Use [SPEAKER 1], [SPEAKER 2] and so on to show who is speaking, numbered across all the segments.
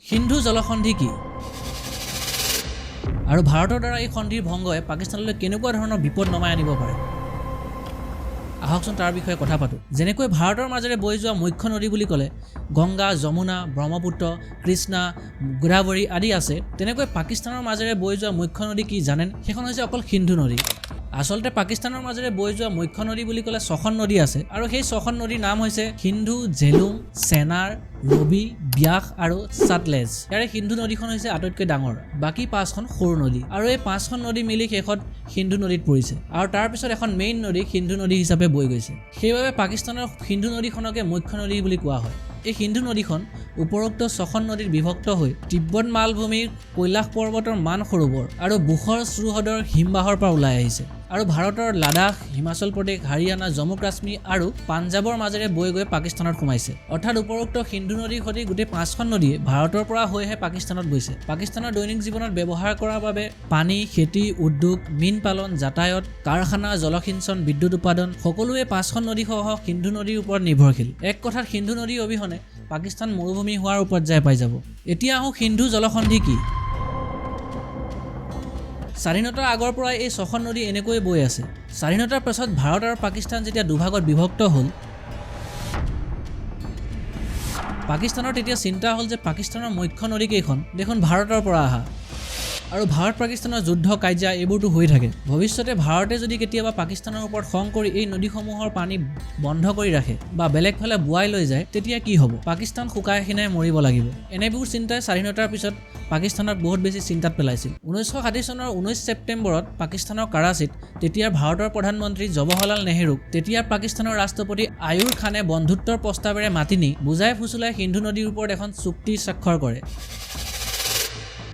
[SPEAKER 1] সিন্ধু জলসন্ধি কি আৰু ভাৰতৰ দ্বাৰা এই সন্ধিৰ ভংগই পাকিস্তানলৈ কেনেকুৱা ধৰণৰ বিপদ নমাই আনিব পাৰে আহকচোন তাৰ বিষয়ে কথা পাতো যেনেকৈ ভাৰতৰ মাজেৰে বৈ যোৱা মুখ্য নদী বুলি ক'লে গংগা যমুনা ব্ৰহ্মপুত্ৰ কৃষ্ণা গোদাৱৰী আদি আছে তেনেকৈ পাকিস্তানৰ মাজেৰে বৈ যোৱা মুখ্য নদী কি জানেন সেইখন হৈছে অকল সিন্ধু নদী আসলতে পাকিস্তানৰ মাজেৰে বৈ যোৱা মুখ্য নদী বুলি ক'লে ছখন নদী আছে আৰু সেই ছখন নদীৰ নাম হৈছে সিন্ধু ঝেলুম চেনাৰ ৰবি ব্যাস আৰু সাতলেজ ইয়াৰে সিন্ধু নদীখন হৈছে আটাইতকৈ ডাঙৰ বাকি পাঁচখন সৰু নদী আৰু এই পাঁচখন নদী মিলি শেষত সিন্ধু নদীত পৰিছে আৰু তাৰ পিছত এখন মেইন নদী সিন্ধু নদী হিচাপে বৈ গৈছে সেইবাবে পাকিস্তানৰ সিন্ধু নদীখনকে মুখ্য নদী বুলি কোৱা হয় এই সিন্ধু নদীখন উপৰোক্ত ছখন নদীত বিভক্ত হৈ তিব্বত মালভূমিৰ কৈলাশ পৰ্বতৰ মানসৰোবৰ আৰু বুখৰ স্ৰোহ্ৰদৰ হিমবাহৰ পৰা ওলাই আহিছে আৰু ভাৰতৰ লাডাখ হিমাচল প্ৰদেশ হাৰিয়ানা জম্মু কাশ্মীৰ আৰু পাঞ্জাবৰ মাজেৰে বৈ গৈ পাকিস্তানত সোমাইছে অৰ্থাৎ উপৰোক্ত সিন্ধু নদীৰ সৈতে গোটেই পাঁচখন নদীয়ে ভাৰতৰ পৰা হৈহে পাকিস্তানত গৈছে পাকিস্তানৰ দৈনিক জীৱনত ব্যৱহাৰ কৰাৰ বাবে পানী খেতি উদ্যোগ মীন পালন যাতায়াত কাৰখানা জলসিঞ্চন বিদ্যুৎ উৎপাদন সকলোৱে পাঁচখন নদীসহ সিন্ধু নদীৰ ওপৰত নিৰ্ভৰশীল এক কথাত সিন্ধু নদী অবিহনে পাকিস্তান মৰুভূমি হোৱাৰ পৰ্যায় পাই যাব এতিয়া আহোঁ সিন্ধু জলসন্ধি কি স্বাধীনতাৰ আগৰ পৰাই এই ছখন নদী এনেকৈ বৈ আছে স্বাধীনতাৰ পাছত ভাৰত আৰু পাকিস্তান যেতিয়া দুভাগত বিভক্ত হ'ল পাকিস্তানৰ তেতিয়া চিন্তা হ'ল যে পাকিস্তানৰ মুখ্য নদীকেইখন দেখোন ভাৰতৰ পৰা অহা আৰু ভাৰত পাকিস্তানৰ যুদ্ধ কাৰ্যা এইবোৰটো হৈ থাকে ভৱিষ্যতে ভাৰতে যদি কেতিয়াবা পাকিস্তানৰ ওপৰত খং কৰি এই নদীসমূহৰ পানী বন্ধ কৰি ৰাখে বা বেলেগফালে বুৱাই লৈ যায় তেতিয়া কি হ'ব পাকিস্তান শুকাই খিনাই মৰিব লাগিব এনেবোৰ চিন্তাই স্বাধীনতাৰ পিছত পাকিস্তানক বহুত বেছি চিন্তাত পেলাইছিল 1960 চনৰ 19 ছেপ্টেম্বৰত পাকিস্তানৰ কৰাচীত তেতিয়াৰ ভাৰতৰ প্ৰধানমন্ত্ৰী জৱাহৰলাল নেহৰুক তেতিয়াৰ পাকিস্তানৰ ৰাষ্ট্ৰপতি আয়ুৰ খানে বন্ধুত্বৰ প্ৰস্তাৱেৰে মাতি নি বুজাই ফুচুলাই সিন্ধু নদীৰ ওপৰত এখন চুক্তি স্বাক্ষৰ কৰে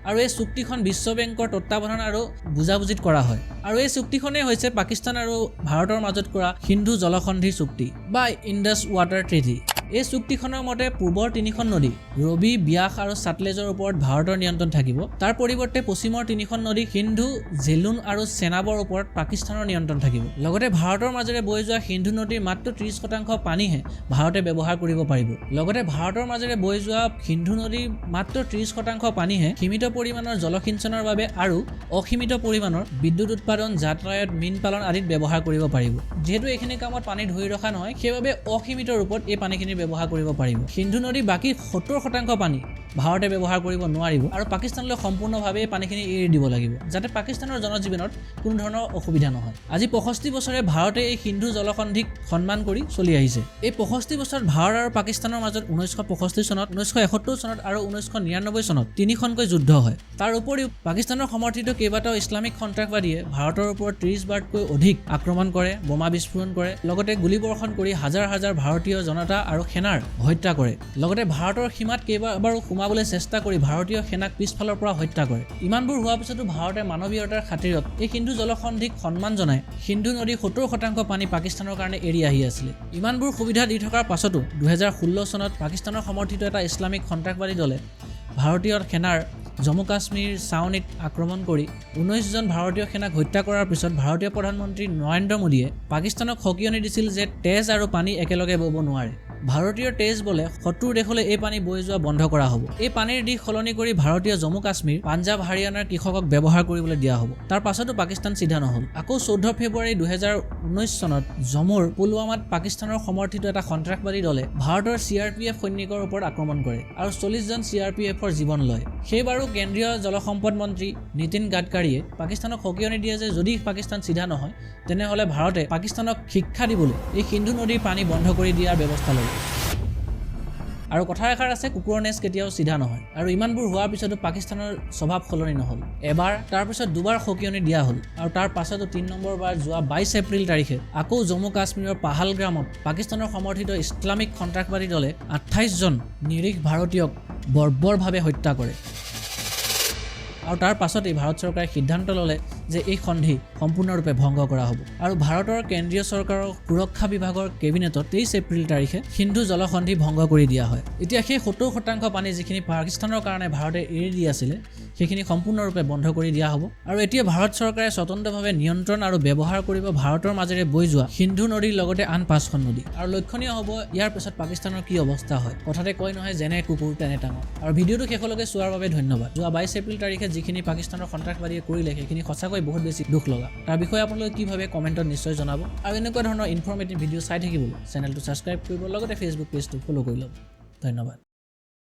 [SPEAKER 1] আৰু এই চুক্তিখন বিশ্ব বেংকৰ তত্ত্বাৱধান আৰু বুজাবুজিত কৰা হয় আৰু এই চুক্তিখনেই হৈছে পাকিস্তান আৰু ভাৰতৰ মাজত কৰা সিন্ধু জলসন্ধি চুক্তি বা ইণ্ডাছ ৱাটাৰ ট্ৰিটি এই চুক্তিখনৰ মতে পূৰ্বৰ তিনিখন নদী ৰবি ব্যাস আৰু সাতলেজৰ ওপৰত ভাৰতৰ নিয়ন্ত্ৰণ থাকিব তাৰ পৰিৱৰ্তে পশ্চিমৰ তিনিখন নদী সিন্ধু ঝেলুন আৰু চেনাবৰ ওপৰত পাকিস্তানৰ নিয়ন্ত্ৰণ থাকিব লগতে ভাৰতৰ মাজেৰে বৈ যোৱা সিন্ধু নদীৰ মাত্ৰ 30% পানীহে ভাৰতে ব্যৱহাৰ কৰিব পাৰিব লগতে ভাৰতৰ মাজেৰে বৈ যোৱা সিন্ধু নদীৰ মাত্ৰ 30% পানীহে সীমিত পৰিমাণৰ জলসিঞ্চনৰ বাবে আৰু অসীমিত পৰিমাণৰ বিদ্যুৎ উৎপাদন যাতায়াত মীন পালন আদিত ব্যৱহাৰ কৰিব পাৰিব যেহেতু এইখিনি কামত পানী ধৰি ৰখা নহয় সেইবাবে অসীমিত ৰূপত এই পানীখিনি ব্যৱহাৰ কৰিব পাৰিব সিন্ধু নদী বাকি 70% পানী ভাৰতে ব্যৱহাৰ কৰিব নোৱাৰিব আৰু পাকিস্তানলৈ সম্পূৰ্ণভাৱে পানীখিনি এৰি দিব লাগিব যাতে পাকিস্তানৰ জনজীৱনত কোনো ধৰণৰ অসুবিধা নহয় আজি 65 বছৰে ভাৰতে এই সিন্ধু জলসন্ধিক সন্মান কৰি চলি আহিছে এই 65 বছৰত ভাৰত আৰু পাকিস্তানৰ মাজত 1965 চনত 1971 চনত আৰু 1999 চনত তিনিখনকৈ যুদ্ধ হয় তাৰ উপৰিও পাকিস্তানৰ সমৰ্থিত কেইবাটাও ইছলামিক সন্ত্ৰাসবাদীয়ে ভাৰতৰ ওপৰত 30 বাৰতকৈ অধিক আক্ৰমণ কৰে বোমা বিস্ফোৰণ কৰে লগতে গুলীবৰ্ষণ কৰি হাজাৰ হাজাৰ ভাৰতীয় জনতা আৰু সেনাৰ হত্যা কৰে লগতে ভাৰতৰ সীমাত কেইবাবাৰো সোমাবলৈ চেষ্টা কৰি ভাৰতীয় সেনাক পিছফালৰ পৰা হত্যা কৰে ইমানবোৰ হোৱাৰ পিছতো ভাৰতে মানৱীয়তাৰ খাতিৰত এই সিন্ধু জলসন্ধিক সন্মান জনাই সিন্ধু নদীৰ 70% পানী পাকিস্তানৰ কাৰণে এৰি আহি আছিল ইমানবোৰ সুবিধা দি থকাৰ পাছতো 2016 চনত পাকিস্তানৰ সমৰ্থিত এটা ইছলামিক সন্ত্ৰাসবাদী দলে ভাৰতীয় সেনাৰ জম্মু কাশ্মীৰ ছাউনীত আক্ৰমণ কৰি 19 জন ভাৰতীয় সেনাক হত্যা কৰাৰ পিছত ভাৰতীয় প্ৰধানমন্ত্ৰী নৰেন্দ্ৰ মোদীয়ে পাকিস্তানক সকিয়নি দিছিল যে তেজ আৰু পানী একেলগে বব নোৱাৰে ভাৰতীয় তেজ বলে শত্ৰুৰ দেশলৈ এই পানী বৈ যোৱা বন্ধ কৰা হ'ব এই পানীৰ দিশ সলনি কৰি ভাৰতীয় জম্মু কাশ্মীৰ পাঞ্জাব হাৰিয়ানাৰ কৃষকক ব্যৱহাৰ কৰিবলৈ দিয়া হ'ব তাৰ পাছতো পাকিস্তান সিধা নহল আকৌ 14 ফেব্ৰুৱাৰী 2019 চনত জম্মুৰ পুলৱামাত পাকিস্তানৰ সমৰ্থিত এটা সন্ত্ৰাসবাদী দলে ভাৰতৰ CRPF সৈনিকৰ ওপৰত আক্ৰমণ কৰে আৰু 40 জন CRPFৰ জীৱন লয় সেইবাৰো কেন্দ্ৰীয় জলসম্পদ মন্ত্ৰী নীতিন গাডকাৰীয়ে পাকিস্তানক সকিয়নি দিয়ে যে যদি পাকিস্তান সিধা নহয় তেনেহলে ভাৰতে পাকিস্তানক শিক্ষা দিবলৈ এই সিন্ধু নদীৰ পানী বন্ধ কৰি দিয়াৰ ব্যৱস্থা লয় আৰু কথা এষাৰ আছে কুকুৰৰ নেজ কেতিয়াও সিধা নহয় আৰু ইমানবোৰ হোৱাৰ পিছতো পাকিস্তানৰ স্বভাৱ সলনি নহল এবাৰ তাৰ পিছত দুবাৰ সকিয়নি দিয়া হ'ল আৰু তাৰ পাছতো 3 নম্বৰ বাৰ যোৱা 22 এপ্ৰিল তাৰিখে আকৌ জম্মু কাশ্মীৰৰ পাহালগ্ৰামত পাকিস্তানৰ সমৰ্থিত ইছলামিক সন্ত্ৰাসবাদী দলে 28 জন নিৰীহ ভাৰতীয়ক বৰ্বৰভাৱে হত্যা কৰে আৰু তাৰ পাছতেই ভাৰত চৰকাৰে সিদ্ধান্ত ল'লে যে এই সন্ধি সম্পূৰ্ণৰূপে ভংগ কৰা হ'ব আৰু ভাৰতৰ কেন্দ্ৰীয় চৰকাৰৰ সুৰক্ষা বিভাগৰ কেবিনেটত 23 এপ্ৰিল তাৰিখে সিন্ধু জলসন্ধি ভংগ কৰি দিয়া হয়। এতিয়া সেই 70% পানী যিখিনি পাকিস্তানৰ কাৰণে ভাৰতে এৰি দি আছিলে সেইখিনি সম্পূৰ্ণৰূপে বন্ধ কৰি দিয়া হ'ব আৰু এতিয়া ভাৰত চৰকাৰে স্বতন্ত্ৰভাৱে নিয়ন্ত্ৰণ আৰু ব্যৱহাৰ কৰিব ভাৰতৰ মাজেৰে বৈ যোৱা সিন্ধু নদীৰ লগতে আন 5খন নদী। আৰু লক্ষণীয় হ'ব ইয়াৰ পিছত পাকিস্তানৰ কি অৱস্থা হয়। কথাতে কয় নহয় যেনে কুকুৰ তেনে টাঙৰ। আৰু ভিডিঅ'টো শেষলৈকে চোৱাৰ বাবে ধন্যবাদ। যোৱা 22 এপ্ৰিল তাৰিখে যিখিনি পাকিস্তানৰ সন্ত্ৰাসবাদীয়ে কৰিলে সেইখিনি সঁচাকৈ বহুত বেছি দুখ লগা। তাৰ বিষয়ে আপোনালোকে কি ভাবে কমেণ্টত নিশ্চয় জনাব আৰু এনেকুৱা ধৰণৰ ইনফৰ্মেটিভ ভিডিঅ' চাই থাকিবলৈ চেনেলটো ছাবস্ক্ৰাইব কৰিব লগতে ফেচবুক পেজটো ফ'ল' কৰি ল'ব। ধন্যবাদ।